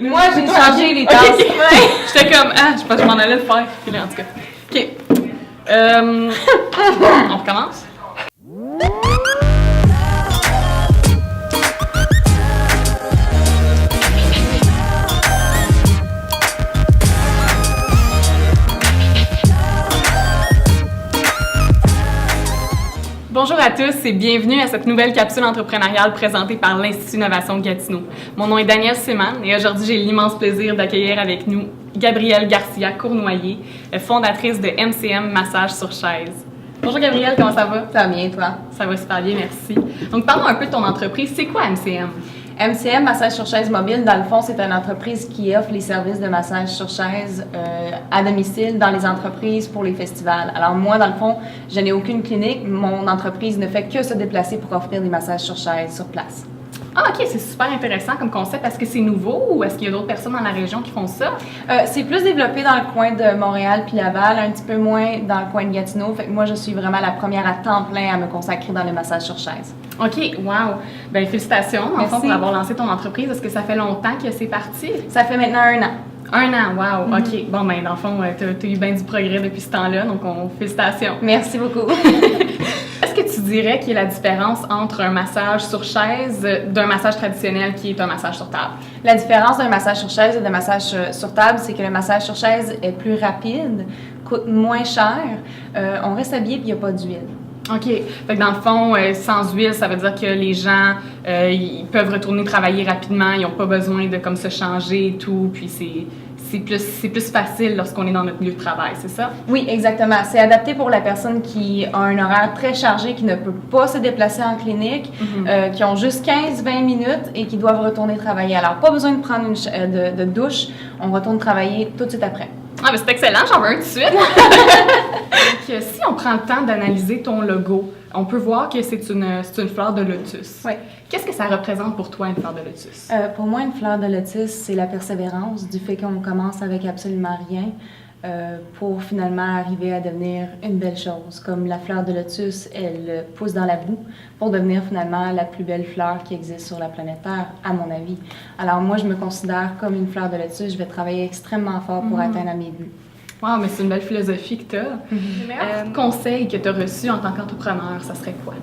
Moi, j'ai changé les tasses. Okay. Ouais. J'étais comme, je m'en allais le faire. Puis là, en tout cas. OK. On recommence? Bonjour à tous et bienvenue à cette nouvelle capsule entrepreneuriale présentée par l'Institut Innovation Gatineau. Mon nom est Danielle Seman et aujourd'hui j'ai l'immense plaisir d'accueillir avec nous Gabrielle Garcia-Cournoyer, fondatrice de MCM Massage sur chaise. Bonjour Gabrielle, comment ça va? Ça va bien, toi? Ça va super bien, merci. Donc parlons un peu de ton entreprise. C'est quoi MCM? MCM, Massage sur chaise mobile, dans le fond, c'est une entreprise qui offre les services de massage sur chaise à domicile dans les entreprises pour les festivals. Alors moi, dans le fond, je n'ai aucune clinique. Mon entreprise ne fait que se déplacer pour offrir des massages sur chaise sur place. Ah, OK, c'est super intéressant comme concept. Est-ce que c'est nouveau ou est-ce qu'il y a d'autres personnes dans la région qui font ça? C'est plus développé dans le coin de Montréal puis Laval, un petit peu moins dans le coin de Gatineau. Fait que moi, je suis vraiment la première à temps plein à me consacrer dans le massage sur chaise. OK, wow! Bien, félicitations, en fond, Merci. pour avoir lancé ton entreprise. Est-ce que ça fait longtemps que c'est parti? Ça fait maintenant 1 an. 1 an, wow! OK. Bon, ben, dans le fond, tu as eu bien du progrès depuis ce temps-là, donc félicitations. Merci beaucoup. Est-ce que tu dirais qu'il y a la différence entre un massage sur chaise d'un massage traditionnel qui est un massage sur table? La différence d'un massage sur chaise et d'un massage sur table, c'est que le massage sur chaise est plus rapide, coûte moins cher, on reste habillé puis il n'y a pas d'huile. OK. Fait que dans le fond, sans huile, ça veut dire que les gens, ils peuvent retourner travailler rapidement, ils n'ont pas besoin de comme se changer et tout, puis c'est plus facile lorsqu'on est dans notre lieu de travail, c'est ça? Oui, exactement. C'est adapté pour la personne qui a un horaire très chargé, qui ne peut pas se déplacer en clinique, qui ont juste 15-20 minutes et qui doivent retourner travailler. Alors, pas besoin de prendre de douche, on retourne travailler tout de suite après. Ah, mais c'est excellent, j'en veux un tout de suite! Donc, si on prend le temps d'analyser ton logo, on peut voir que c'est une fleur de lotus. Oui. Qu'est-ce que ça représente pour toi, une fleur de lotus? Pour moi, une fleur de lotus, c'est la persévérance, du fait qu'on commence avec absolument rien pour finalement arriver à devenir une belle chose. Comme la fleur de lotus, elle pousse dans la boue pour devenir finalement la plus belle fleur qui existe sur la planète Terre, à mon avis. Alors moi, je me considère comme une fleur de lotus. Je vais travailler extrêmement fort pour atteindre mes buts. Wow, mais c'est une belle philosophie que tu as. Le meilleur conseil que tu as reçu en tant qu'entrepreneur, ça serait quoi?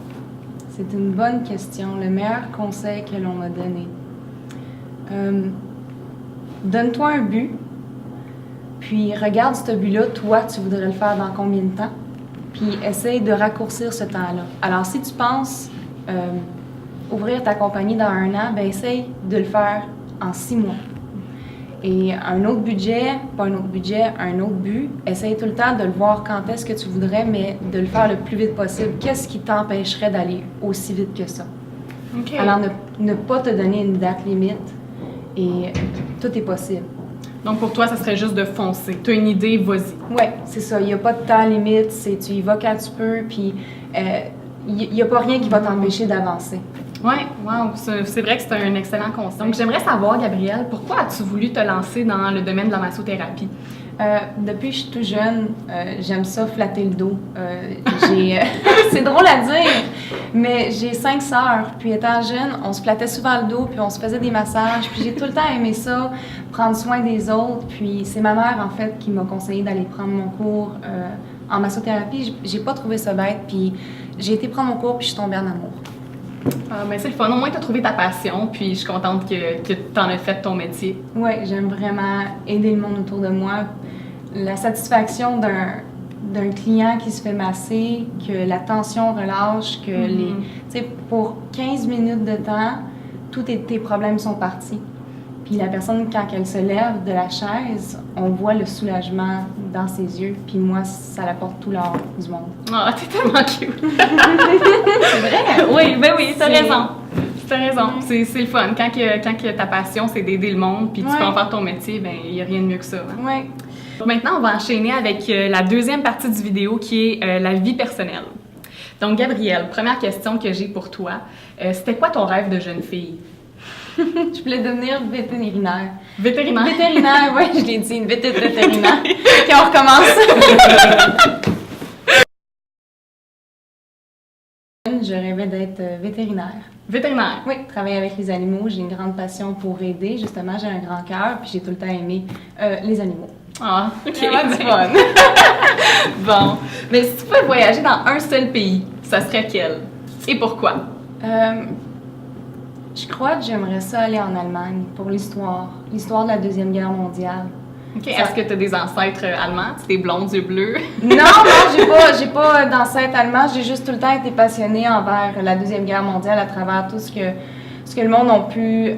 C'est une bonne question. Le meilleur conseil que l'on m'a donné. Donne-toi un but, puis regarde ce but-là, toi, tu voudrais le faire dans combien de temps, puis essaye de raccourcir ce temps-là. Alors, si tu penses ouvrir ta compagnie dans 1 an, ben essaye de le faire en 6 mois. Et un autre budget, pas un autre budget, un autre but, essaye tout le temps de le voir quand est-ce que tu voudrais, mais de le faire le plus vite possible. Qu'est-ce qui t'empêcherait d'aller aussi vite que ça? Okay. Alors, ne pas te donner une date limite et tout est possible. Donc, pour toi, ça serait juste de foncer. Tu as une idée, vas-y. Oui, c'est ça. Il n'y a pas de temps limite. Tu y vas quand tu peux, puis il n'y a pas rien qui va t'empêcher d'avancer. Oui, wow, c'est vrai que c'est un excellent conseil. Donc, j'aimerais savoir, Gabrielle, pourquoi as-tu voulu te lancer dans le domaine de la massothérapie? Depuis que je suis tout jeune, j'aime ça flatter le dos. C'est drôle à dire, mais j'ai 5 sœurs. Puis étant jeune, on se flattait souvent le dos, puis on se faisait des massages. Puis j'ai tout le temps aimé ça, prendre soin des autres. Puis c'est ma mère, en fait, qui m'a conseillé d'aller prendre mon cours en massothérapie. J'ai pas trouvé ça bête, puis j'ai été prendre mon cours, puis je suis tombée en amour. Ah, ben c'est le fun. Au moins, tu as trouvé ta passion, puis je suis contente que tu en as fait ton métier. Oui, j'aime vraiment aider le monde autour de moi. La satisfaction d'un client qui se fait masser, que la tension relâche, que tu sais, pour 15 minutes de temps, tous tes problèmes sont partis. Puis la personne, quand elle se lève de la chaise, on voit le soulagement dans ses yeux. Puis moi, ça l'apporte tout l'or du monde. Ah, t'es tellement cute! C'est vrai? Oui, ben oui, t'as raison. T'as raison. C'est le fun. Quand que ta passion, c'est d'aider le monde, puis tu peux en faire ton métier, ben il n'y a rien de mieux que ça. Hein? Oui. Maintenant, on va enchaîner avec la deuxième partie du vidéo qui est la vie personnelle. Donc, Gabrielle, première question que j'ai pour toi. C'était quoi ton rêve de jeune fille? Je voulais devenir vétérinaire. Vétérinaire? Vétérinaire, oui, je l'ai dit, une vétérinaire. OK, on recommence. je rêvais d'être vétérinaire. Vétérinaire? Oui, travailler avec les animaux. J'ai une grande passion pour aider. Justement, j'ai un grand cœur, puis j'ai tout le temps aimé les animaux. Ah, ok. Vraiment du fun. Bon. Mais si tu pouvais voyager dans un seul pays, ça serait quel? Et pourquoi? Je crois que j'aimerais ça aller en Allemagne pour l'histoire de la Deuxième Guerre mondiale. OK. Est-ce que tu as des ancêtres allemands? Tu es blondes, yeux bleus? Non, j'ai pas d'ancêtre allemand. J'ai juste tout le temps été passionnée envers la Deuxième Guerre mondiale à travers tout ce que le monde a pu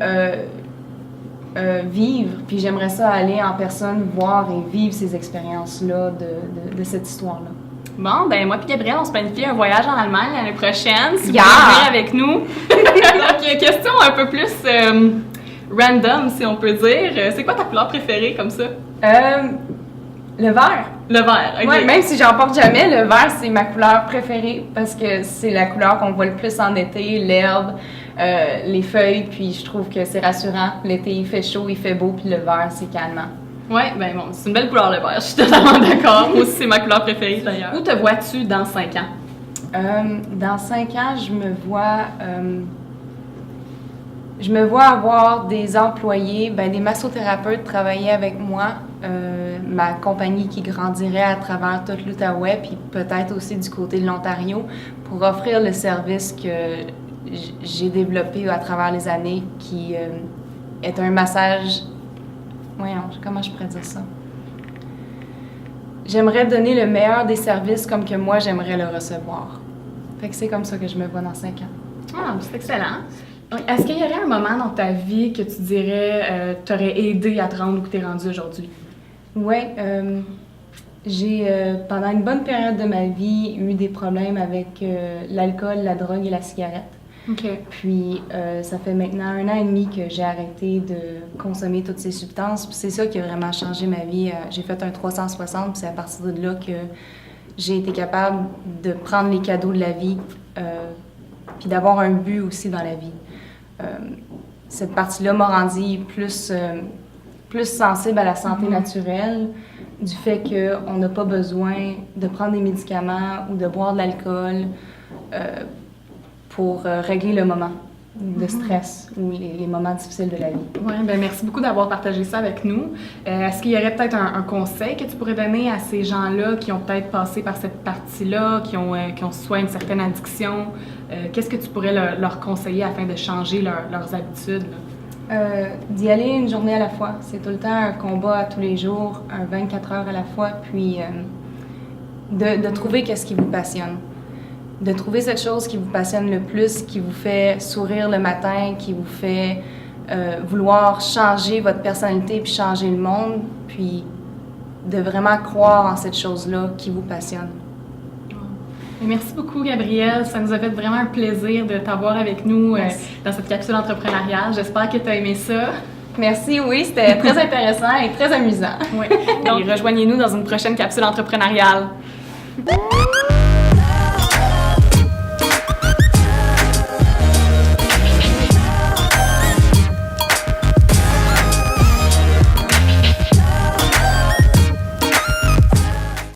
vivre. Puis j'aimerais ça aller en personne, voir et vivre ces expériences-là de cette histoire-là. Bon, ben moi et Gabrielle, on se planifie un voyage en Allemagne l'année prochaine. Si vous Yeah! voulez venir avec nous. Donc, question un peu plus random, si on peut dire. C'est quoi ta couleur préférée comme ça? Le vert. Le vert, OK. Ouais, même si j'en porte jamais, le vert, c'est ma couleur préférée parce que c'est la couleur qu'on voit le plus en été, l'herbe, les feuilles, puis je trouve que c'est rassurant. L'été, il fait chaud, il fait beau, puis le vert, c'est calmant. Oui, ben bon, c'est une belle couleur le vert, je suis totalement d'accord. Moi aussi, c'est ma couleur préférée d'ailleurs. Où te vois-tu dans 5 ans? Dans 5 ans, je me vois avoir des employés, des massothérapeutes travailler avec moi, ma compagnie qui grandirait à travers toute l'Outaouais, puis peut-être aussi du côté de l'Ontario, pour offrir le service que j'ai développé à travers les années, qui est un massage... Voyons, comment je pourrais dire ça? J'aimerais donner le meilleur des services comme que moi, j'aimerais le recevoir. Fait que c'est comme ça que je me vois dans 5 ans. Ah, c'est excellent. Est-ce qu'il y aurait un moment dans ta vie que tu dirais t'aurais aidé à te rendre où tu es rendu aujourd'hui? Oui, j'ai, pendant une bonne période de ma vie, eu des problèmes avec l'alcool, la drogue et la cigarette. OK. Puis, ça fait maintenant 1 an et demi que j'ai arrêté de consommer toutes ces substances. Puis c'est ça qui a vraiment changé ma vie. J'ai fait un 360, puis c'est à partir de là que j'ai été capable de prendre les cadeaux de la vie, puis d'avoir un but aussi dans la vie. Cette partie-là m'a rendue plus sensible à la santé naturelle, du fait qu'on n'a pas besoin de prendre des médicaments ou de boire de l'alcool pour régler le moment de stress ou les moments difficiles de la vie. Oui, bien merci beaucoup d'avoir partagé ça avec nous. Est-ce qu'il y aurait peut-être un conseil que tu pourrais donner à ces gens-là qui ont peut-être passé par cette partie-là, qui ont soit une certaine addiction? Qu'est-ce que tu pourrais leur conseiller afin de changer leurs habitudes? D'y aller une journée à la fois. C'est tout le temps un combat à tous les jours, un 24 heures à la fois, puis de trouver qu'est-ce qui vous passionne. De trouver cette chose qui vous passionne le plus, qui vous fait sourire le matin, qui vous fait vouloir changer votre personnalité puis changer le monde, puis de vraiment croire en cette chose-là qui vous passionne. Merci beaucoup, Gabrielle. Ça nous a fait vraiment un plaisir de t'avoir avec nous dans cette capsule entrepreneuriale. J'espère que tu as aimé ça. Merci, oui, c'était très intéressant et très amusant. Oui. Donc, rejoignez-nous dans une prochaine capsule entrepreneuriale.